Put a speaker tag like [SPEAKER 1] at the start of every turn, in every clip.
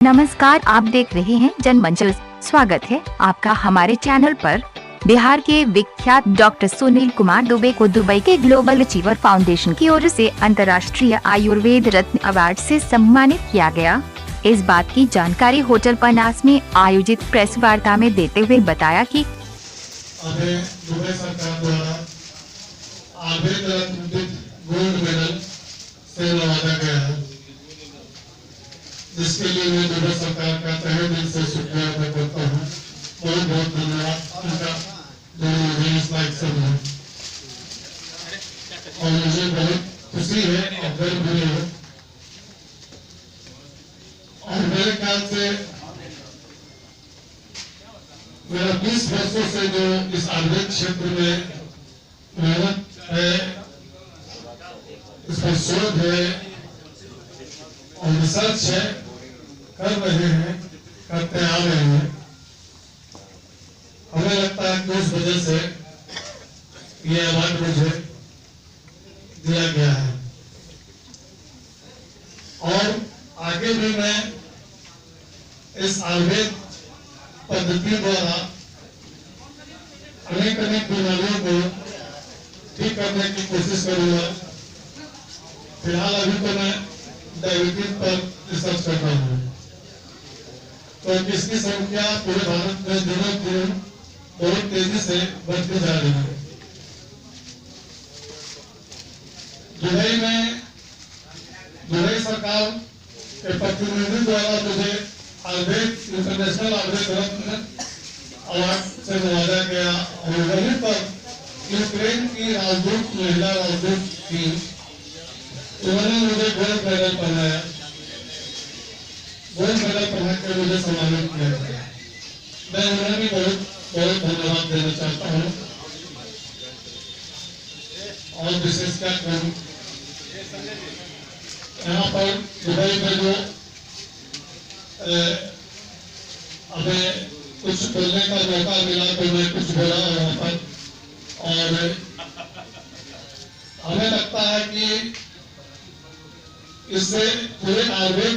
[SPEAKER 1] नमस्कार, आप देख रहे हैं जनमंच। स्वागत है आपका हमारे चैनल पर। बिहार के विख्यात डॉक्टर सुनील कुमार दुबे को दुबई के ग्लोबल अचीवर फाउंडेशन की ओर से अंतर्राष्ट्रीय आयुर्वेद रत्न अवार्ड से सम्मानित किया गया। इस बात की जानकारी होटल पनास में आयोजित प्रेस वार्ता में देते हुए बताया कि
[SPEAKER 2] दुबई सरकार द्वारा आयुर्वेद रत्न गोल्ड मेडल से नवाजा गया है, जिसके लिए मैं दुबई सरकार का तहे दिल से शुक्रिया अदा करता हूँ। बहुत बहुत धन्यवाद उनका, जो मुझे इस लायक समझा। और मुझे बहुत खुशी है और गर्व भी है। और मेरे ख्याल से मेरा 20 वर्षों से जो इस आयुर्वेद क्षेत्र में मेहनत है, इस पर शोध है और रिसर्च है, कर रहे हैं, करते आ रहे हैं। हमें लगता है कि उस वजह से ये अवार्ड मुझे दिया गया है। और आगे भी मैं इस आयुर्वेद पद्धति द्वारा अनेक बीमारियों को ठीक करने की कोशिश करूंगा। फिलहाल अभी तो मैं डायबिटीज पर रिसर्च कर रहा हूँ, तो इसकी संख्या पूरे भारत में दिनों दिन बहुत तेजी से बढ़ती जा रही है। दुबई सरकार के प्रतिनिधि द्वारा मुझे आयुर्वेद इंटरनेशनल आयुर्वेद रत्न अवार्ड से नवाजा गया। और वहीं पर यूक्रेन की राजदूत, महिला राजदूत थी, उन्होंने मुझे गोल्ड मेडल पहनाया। गोल्ड मेडल पहना कर मुझे सम्मानित किया गया। मैं उन्हें भी बहुत बहुत धन्यवाद देना चाहता हूँ। और विशेषकर यहाँ पर दुबई में जो हमें कुछ बोलने का मौका मिला, तो मैं कुछ बोला वहाँ पर। और हमें लगता है कि इससे पूरे आयुर्वेद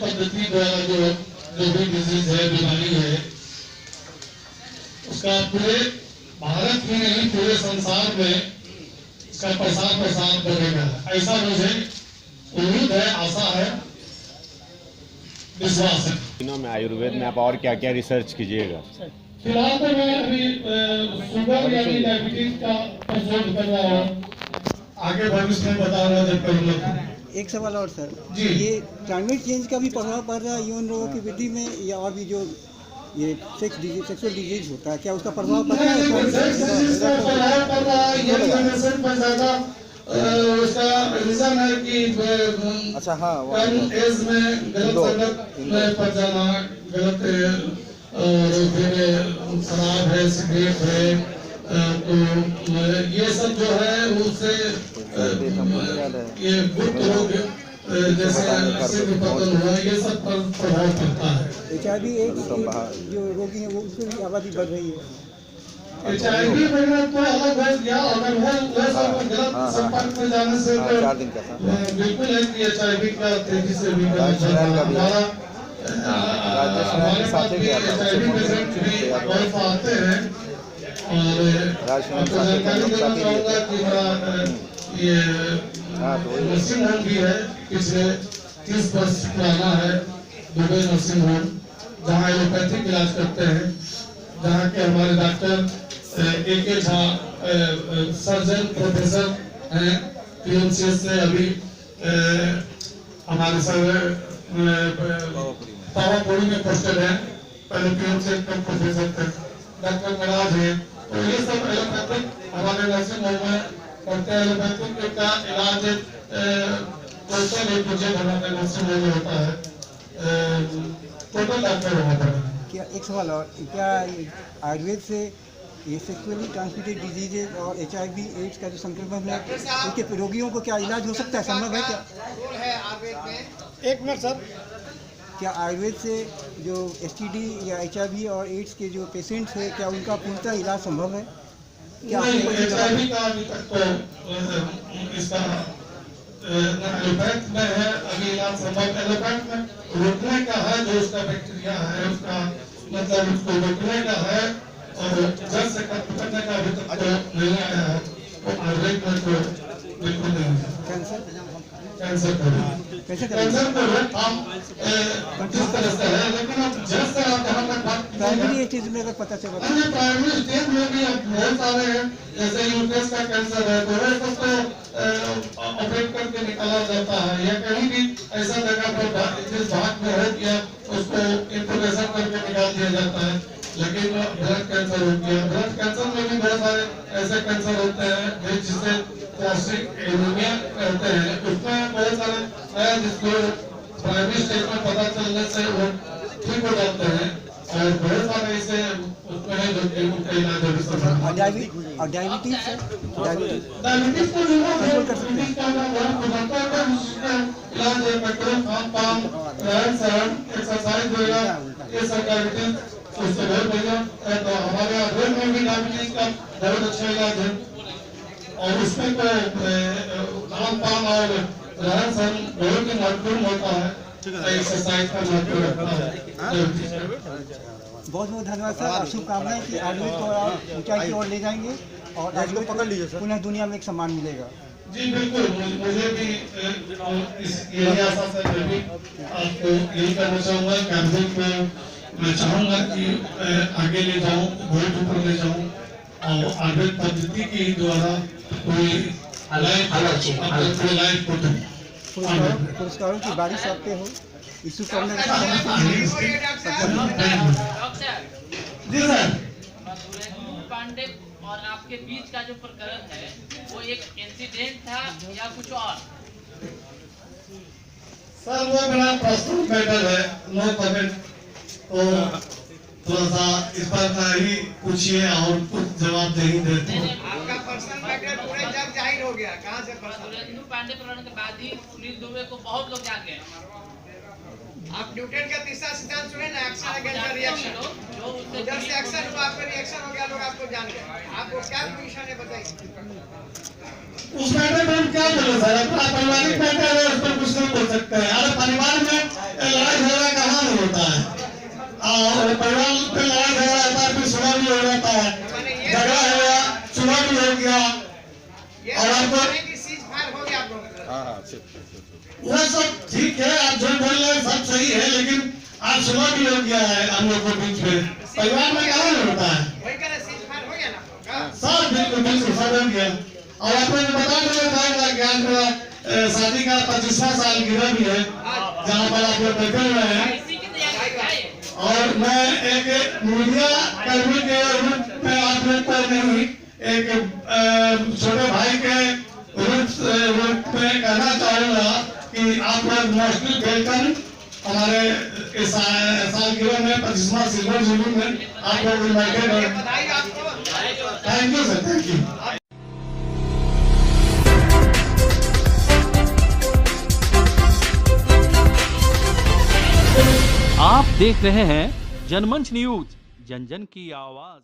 [SPEAKER 2] पद्धति द्वारा जो भी डिजीज है, बीमारी है, उसका पूरे भारत ही नहीं पूरे संसार में इसका प्रसार बढ़ेगा। ऐसा मुझे उम्मीद है, आशा है, विश्वास है।
[SPEAKER 3] दिनों में आयुर्वेद में आप और क्या क्या रिसर्च कीजिएगा?
[SPEAKER 2] फिलहाल तो मैं अभी शुगर यानी डायबिटीज का शोध कर रहा हूँ। आगे भविष्य में बताऊंगा जब करूंगा।
[SPEAKER 4] एक सवाल और सर
[SPEAKER 2] जी,
[SPEAKER 4] ये क्लाइमेट चेंज का भी प्रभाव पड़ रहा है यौन रोगों की वृद्धि में, या और भी जो ये सेक्सुअल डिजीज होता है, क्या उसका प्रभाव पड़ रहा है?
[SPEAKER 2] उसका रीजन है कि
[SPEAKER 4] अच्छा, हाँ,
[SPEAKER 2] कम एज में गलत संगत में पड़ जाना, गलत और फिर शराब है, सिगरेट है, तो ये सब जो है उससे ये गुप्त रोग जैसे पतन हुआ, ये सब पर प्रभाव पड़ता है।
[SPEAKER 4] HIV एड्स जो रोगी हैं वो उसकी भी आबादी बढ़ रही है।
[SPEAKER 2] HIV में तो अलग है, या अगर वो सब गलत संपर्क में जाने से तो बिल्कुल है कि HIV का तेजी से भी हमारे पास भी HIV पेशेंट भी बहुत आते हैं। और जानकारी देना चाहूँगा कि हमारा ये नर्सिंग होम भी है, पिछले 30 वर्ष पुराना है, दुबई नर्सिंग होम, जहाँ एलोपैथिक इलाज करते हैं, जहाँ के हमारे doctor AK Jha surgeon professor हैं, PMCS से अभी हमारे संग पावापुरी में पोस्टेड है, पहले PMCS का प्रोफेसर थे, डॉक्टर मिराज है। तो ये सब एलोपैथिक हमारे नर्सिंग होम में करते हैं। एलोपैथिक का इलाज टोटल एक प्रोजेक्ट हमारे नर्सिंग होम में होता है, टोटल डॉक्टर वहाँ पर।
[SPEAKER 4] क्या एक सवाल और, क्या आयुर्वेद से ये सेक्सुअली ट्रांसमिटेड डिजीजेज और HIV एड्स का जो संक्रमण है, उनके रोगियों को क्या इलाज हो सकता है, संभव है क्या?
[SPEAKER 5] एक मिनट सर,
[SPEAKER 4] क्या आयुर्वेद से जो STD या HIV और एड्स के जो पेशेंट्स हैं, क्या उनका पूर्णतः इलाज संभव है? क्या
[SPEAKER 2] HIV का अभी तक तो इसका एलोपैथ में है, अभी इलाज संभव एलोपैथ में रोकने का है, जो उसका बैक्टीरिया है उसका मतलब उसको रोकने का है, और जड़ से खत्म करने का अभी तक तो नहीं आया है। तो आयुर्वेद में तो बिल्कुल नहीं है। कैंसर को रोकथाम किस तरह से है, लेकिन अब जड़ से आप जहाँ तक बात
[SPEAKER 4] प्राइमरी स्टेज में अगर पता चला
[SPEAKER 2] प्राइमरी स्टेज में भी अब बहुत सारे हैं, जैसे यूट्रस का कैंसर है तो वह सबको ऑपरेट करके निकाला जाता है, या कहीं भी ऐसा जगह पर जिस भाग में हो गया उसको इंट्रोगेशन करके निकाल दिया जाता है। लेकिन ब्लड कैंसर हो गया, ब्लड कैंसर में भी बहुत सारे ऐसे कैंसर होते हैं जिसे प्लास्टिक एनीमिया कहते हैं, उसमें बहुत सारे है जिसको प्राइमरी स्टेज में पता चलने से वो ठीक हो जाते हैं, और बहुत सारे ऐसे उसमें है जो कि उनका इलाज अभी संभव
[SPEAKER 4] और डायबिटीज
[SPEAKER 2] डायबिटीज को जो है डायबिटीज का बहुत बुझाता है, उसका इलाज है पेट्रोल खान-पान, रहन-सहन, एक्सरसाइज वगैरह, ये सब डायबिटीज उससे बहुत बढ़िया है। तो हमारे आयुर्वेद में भी डायबिटीज का बहुत अच्छा इलाज है, और उसमें तो खान-पान और रहन-सहन बहुत ही महत्वपूर्ण होता है, एक्सरसाइज का महत्व होता है।
[SPEAKER 4] बहुत बहुत धन्यवाद सर, और शुभकामनाएं कि आयुर्वेद को आप ऊंचाई की ओर ले जाएंगे और आयुर्वेद को पकड़ लीजिए सर, पुनः दुनिया में एक सम्मान मिलेगा।
[SPEAKER 2] जी बिल्कुल, मुझे भी यही आशा से मैं भी आपको यही कहना चाहूँगा कि आयुर्वेद में मैं चाहूँगा कि आगे ले जाऊँ, बहुत ऊपर ले जाऊँ, और आयुर्वेद पद्धति के द्वारा कोई लाइफ को
[SPEAKER 4] पुरस्कारों की बारिश आप पे हो, इशू करने
[SPEAKER 2] जी सर।
[SPEAKER 5] पांडे और आपके बीच का जो प्रकरण है वो एक इंसिडेंट था या कुछ और?
[SPEAKER 2] सर वो बड़ा पर्सनल मैटर है, नो कमेंट, तो थोड़ा सा इस पर का ही पूछिए और कुछ जवाब नहीं देते।
[SPEAKER 6] आपका पर्सनल मैटर पूरे जग जाहिर हो गया, कहाँ से पर्सनल?
[SPEAKER 5] सुरेंद्र पांडे प्रकरण के बाद ही सुनील दुबे को बहुत लोग जान गए।
[SPEAKER 6] आप न्यूटन का तीसरा सिद्धांत सुने ना, एक्शन अगेंस्ट रिएक्शन। उधर से एक्शन हुआ, आपका रिएक्शन हो गया, लोग आपको जान गए। आपको क्या पोजीशन है बताइए।
[SPEAKER 2] उस मैटर में हम क्या बोले सर, अपना पारिवारिक मैटर है, उस पर कुछ नहीं बोल सकते हैं। अरे परिवार में लड़ाई झगड़ा कहाँ नहीं होता है, और परिवार में लड़ाई झगड़ा होता है, फिर सुलह भी हो जाता है, झगड़ा हो गया, सुलह भी हो गया, और आपको
[SPEAKER 6] सीज फायर हो गया आप लोग।
[SPEAKER 2] वो सब ठीक है, आप जो बोल रहे हैं सब सही है, लेकिन आज सुलह भी हो गया है हम लोग के बीच में, परिवार में कहाँ नहीं होता है।
[SPEAKER 6] वही कह रहे सीज फायर हो गया ना
[SPEAKER 2] सब बिल्कुल बिल्कुल सब हो गया। और आपने बता दिया कि आज मेरा शादी का 25वां साल गिरा भी है, जहाँ पर आप लोग बैठे हुए हैं,
[SPEAKER 5] इसी की तैयारी है।
[SPEAKER 2] और मैं एक मीडिया कर्मी के रूप में आप लोग को नहीं, एक छोटे भाई के रूप में कहना चाहूँगा कि आप लोग मोस्टली वेलकम हमारे इस सालगिरह में 25वां सिल्वर जुबली में आप लोग इनवाइटेड हैं।
[SPEAKER 6] बधाई आपको।
[SPEAKER 2] Thank you sir, thank you.
[SPEAKER 7] आप देख रहे हैं जनमंच न्यूज, जन जन की आवाज।